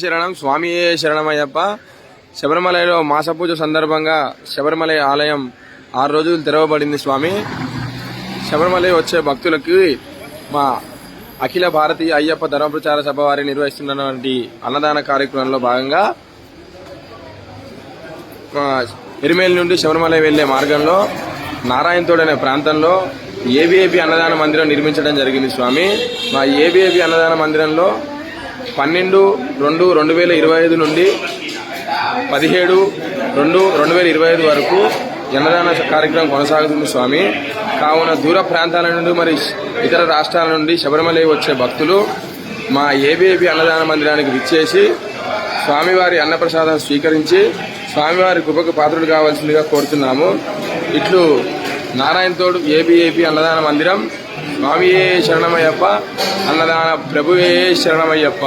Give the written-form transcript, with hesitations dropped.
శరణం స్వామియే శరణమయ్యప్ప. శబరిమలలో మాసపూజ సందర్భంగా శబరిమల ఆలయం 6 రోజులు తెరవబడింది. స్వామి శబరిమల వచ్చే భక్తులకి మా అఖిల భారతీయ అయ్యప్ప ధర్మ ప్రచార సభ వారి నిర్వహిస్తున్నటువంటి అన్నదాన కార్యక్రమంలో భాగంగా ఎరిమేలి నుండి శబరిమల వెళ్లే మార్గంలో నారాయణతోడు అనే ప్రాంతంలో ఏబీఏపీ అన్నదాన మందిరం నిర్మించడం జరిగింది. స్వామి మా ఏబీఏపీ అన్నదాన మందిరంలో 12/2/2025 నుండి 17/2/2025 వరకు అన్నదాన కార్యక్రమం కొనసాగుతుంది. స్వామి కావున దూర ప్రాంతాల నుండి మరి ఇతర రాష్ట్రాల నుండి శబరిమల వచ్చే భక్తులు మా ఏబీఏపీ అన్నదాన మందిరానికి విచ్చేసి స్వామివారి అన్నప్రసాదం స్వీకరించి స్వామివారి కృపకు పాత్రుడు కావాల్సిందిగా కోరుతున్నాము. ఇట్లు నారాయణతోడు ఏబీఏపీ అన్నదాన మందిరం. స్వామియే శరణమయ్యప్ప. అన్నదాన ప్రభువే శరణమయ్యప్ప.